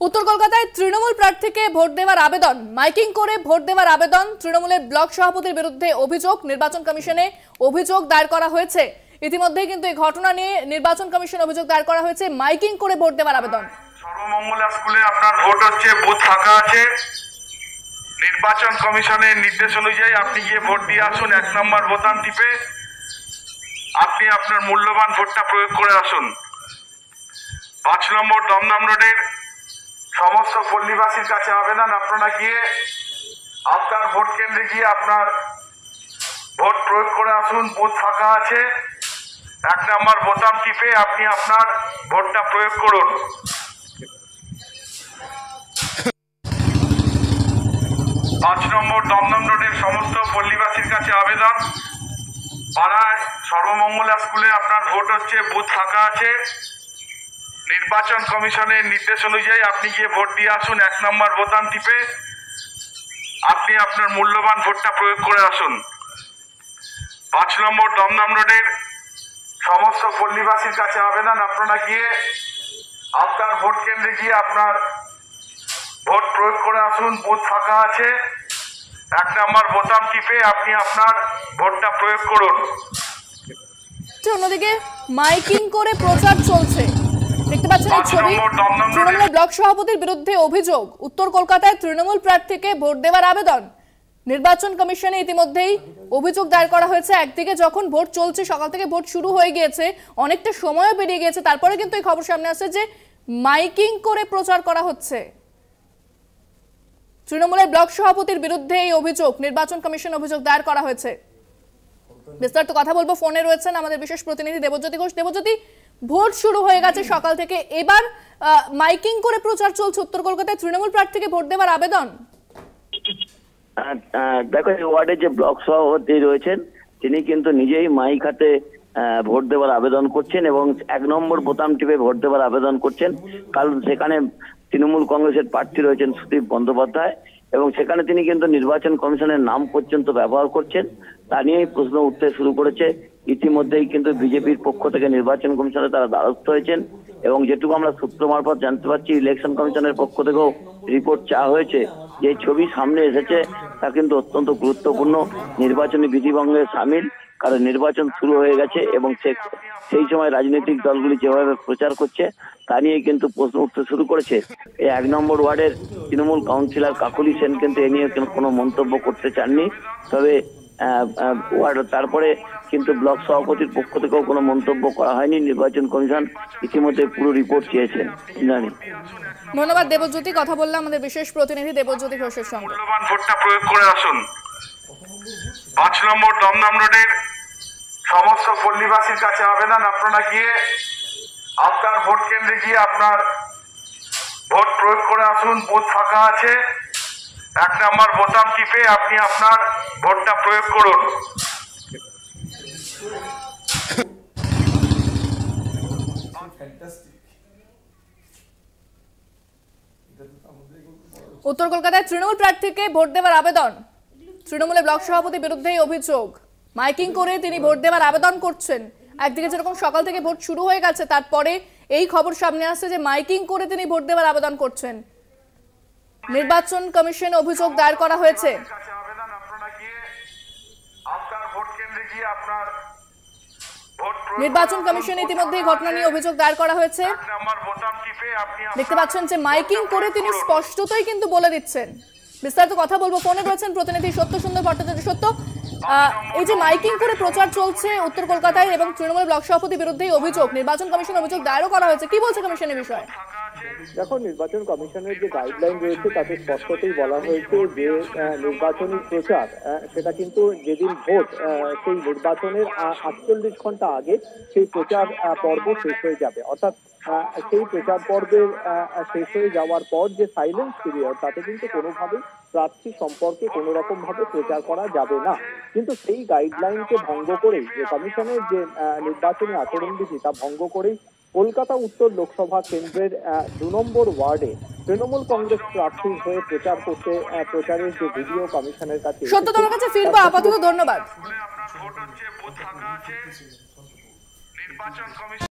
উত্তর কলকাতায় তৃণমূল প্রার্থীকে ভোট দেওয়ার আবেদন, মাইকিং করে ভোট দেওয়ার আবেদন। তৃণমূলের ব্লক সভাপতির বিরুদ্ধে অভিযোগ, নির্বাচন কমিশনে অভিযোগ দায়ের করা হয়েছে। ইতিমধ্যেই কিন্তু এই ঘটনা নিয়ে নির্বাচন কমিশনে অভিযোগ দায়ের করা হয়েছে, মাইকিং করে ভোট দেওয়ার আবেদন। সর্বমঙ্গলা স্কুলে আপনার ভোট হচ্ছে, বুথ ফাঁকা আছে। নির্বাচন কমিশনের নির্দেশ অনুযায়ী আপনি গিয়ে ভোট দিয়ে আসুন। 1 নম্বর বোতাম টিপে আপনি আপনার মূল্যবান ভোটটা প্রয়োগ করে আসুন। 5 নম্বর দমদম রোডের সমস্ত পল্লীবাসীর কাছে আবেদন, আপনারা গিয়ে আপনার ভোট কেন্দ্রে গিয়ে আপনার ভোট প্রয়োগ করে আসুন। বুথ ফাঁকা আছে। 1 নম্বর বোতাম টিপে আপনি আপনার ভোটটা প্রয়োগ করুন। 5 নম্বর দমদম রোডের সমস্ত পল্লীবাসীর কাছে আবেদন, পাড়ায় সর্বমঙ্গলা স্কুলে আপনার ভোট হচ্ছে, বুথ ফাঁকা আছে। নির্বাচন কমিশনের নির্দেশ অনুযায়ী আপনি গিয়ে ভোট দিয়ে আসুন। 1 নম্বর বোতাম টিপে আপনি আপনার মূল্যবান ভোটটা প্রয়োগ করে আসুন। 5 নম্বর দমদম রোডের সমস্ত পল্লীবাসীর কাছে আবেদন, আপনারা গিয়ে আপনার ভোট কেন্দ্রে গিয়ে আপনার ভোট প্রয়োগ করে আসুন। বুথ ফাঁকা আছে। 1 নম্বর বোতাম টিপে আপনি আপনার ভোটটা প্রয়োগ করুন। অন্যদিকে মাইকিং করে প্রচার চলছে, দেখতে পাচ্ছেন এই ছবি। তৃণমূলের ব্লক সভাপতির বিরুদ্ধে অভিযোগ, উত্তর কলকাতায় তৃণমূল প্রার্থীকে ভোট দেওয়ার আবেদন। নির্বাচন কমিশনে ইতিমধ্যেই অভিযোগ দায়ের করা হয়েছে। একদিকে যখন ভোট চলছে, সকাল থেকে ভোট শুরু হয়ে গিয়েছে, অনেকটা সময়ও পেরিয়ে গিয়েছে, তারপরে কিন্তু এই খবর সামনে আসছে যে মাইকিং করে প্রচার করা হচ্ছে। তৃণমূলের ব্লক সভাপতির বিরুদ্ধে এই অভিযোগ, নির্বাচন কমিশন অভিযোগ দায়ের করা হয়েছে। বিস্তারিত কথা বলবো, ফোনে রয়েছেন আমাদের বিশেষ প্রতিনিধি দেবজ্যোতি ঘোষ। দেবজ্যোতি, ভোট শুরু হয়ে গেছে সকাল থেকে, এবার মাইকিং করে প্রচার চলছে উত্তর কলকাতায় তৃণমূল প্রার্থীকে ভোট দেওয়ার আবেদন। দেখো, এই ওয়ার্ডে যে ব্লক সভাপতি রয়েছেন তিনি কিন্তু নিজেই মাইক হাতে ভোট দেওয়ার আবেদন করছেন এবং 1 নম্বর বোতাম টিপে ভোট দেওয়ার আবেদন করছেন। কারণ সেখানে তৃণমূল কংগ্রেসের প্রার্থী রয়েছেন সুদীপ বন্দ্যোপাধ্যায় এবং সেখানে তিনি কিন্তু নির্বাচন কমিশনের নাম পর্যন্ত ব্যবহার করছেন। তা নিয়েই প্রশ্ন উঠতে শুরু করেছে। ইতিমধ্যেই কিন্তু বিজেপির পক্ষ থেকে নির্বাচন কমিশনে তারা দ্বারস্থ হয়েছেন এবং যেটুকু আমরা সূত্র মারফত জানতে পারছি, ইলেকশন কমিশনের পক্ষ থেকেও রিপোর্ট চাওয়া হয়েছে। যে ছবি সামনে এসেছে তা কিন্তু অত্যন্ত গুরুত্বপূর্ণ, নির্বাচনী বিধিভঙ্গের সামিল। কারণ নির্বাচন শুরু হয়ে গেছে এবং সেই সময় রাজনৈতিক দলগুলি যেভাবে প্রচার করছে তা নিয়ে কিন্তু প্রশ্ন উঠতে শুরু করেছে। এই 1 নম্বর ওয়ার্ডের তৃণমূল কাউন্সিলর কাকলি সেন কিন্তু এ নিয়ে কোনো মন্তব্য করতে চাননি। তবে তারপরে কিন্তু ব্লক সভাপতির পক্ষ থেকেও কোনো মন্তব্য করা হয়নি। নির্বাচন কমিশন ইতিমধ্যে পুরো রিপোর্ট চেয়েছেন। জানি। ধন্যবাদ দেবজ্যোতি, কথা বললাম আমাদের বিশেষ প্রতিনিধি দেবজ্যোতি ঘোষের সঙ্গে। মূল্যবান ভোটটা প্রয়োগ করে আসুন। 5 নম্বর দমদম রোডের সমস্ত পল্লীবাসীর কাছে আবেদন, আপনারা গিয়ে আপনার ভোট কেন্দ্রে গিয়ে আপনার ভোট প্রয়োগ করে আসুন। বুথ ফাঁকা আছে। 1 নম্বর বোতাম টিপে আপনি আপনার ভোটটা প্রয়োগ করুন। উত্তর কলকাতায় তৃণমূল প্রার্থীকে ভোট দেওয়ার আবেদন, তৃণমূলের ব্লক সভাপতির বিরুদ্ধে অভিযোগ, মাইকিং করে তিনি ভোট দেওয়ার আবেদন করছেন। একদিকে যেরকম সকাল থেকে ভোট শুরু হয়ে গেছে, তারপরে এই খবর সামনে আসছে যে মাইকিং করে তিনি ভোট দেওয়ার আবেদন করছেন। নির্বাচন কমিশনে অভিযোগ দায়ের করা হয়েছে। নির্বাচন কমিশনে ইতিমধ্যে ঘটনা নিয়ে অভিযোগ দায়ের করা হয়েছে। দেখতে পাচ্ছেন যে মাইকিং করে তিনি স্পষ্টতই কিন্তু বলে দিচ্ছেন। বিস্তারিত কথা বলবো, ফোনে রয়েছেন প্রতিনিধি সত্য সুন্দর ভট্টাচার্য। সত্য, এই যে মাইকিং করে প্রচার চলছে উত্তর কলকাতায় এবং তৃণমূল ব্লক সভাপতির বিরুদ্ধে অভিযোগ, নির্বাচন কমিশন অভিযোগ দায়েরও করা হয়েছে, কি বলছে কমিশনের বিষয়ে? দেখো, নির্বাচন কমিশনের যে গাইডলাইন রয়েছে তাতে স্পষ্টতই বলা হয়েছে যে নির্বাচনী প্রচার সেটা কিন্তু যেদিন ভোট সেই নির্বাচনের 48 ঘন্টা আগে সেই প্রচার পর্ব শেষ হয়ে যাবে। অর্থাৎ সেই প্রচার পর্বের শেষ হয়ে যাওয়ার পর যে সাইলেন্স পিরিয়ড, তাতে কিন্তু কোনোভাবেই প্রার্থী সম্পর্কে কোনো রকম ভাবে প্রচার করা যাবে না। কিন্তু সেই গাইডলাইনকে ভঙ্গ করেই যে কমিশনের যে নির্বাচনী আচরণবিধি তা ভঙ্গ করেই কলকাতা উত্তর লোকসভা কেন্দ্রের 2 নম্বর ওয়ার্ডে তৃণমূল কংগ্রেস প্রার্থীর হয়ে প্রচার করতে প্রচারের যে ভিডিও কমিশনের কাছে। সত্য, তোমার কাছে ফিরবো, আপাতত ধন্যবাদ।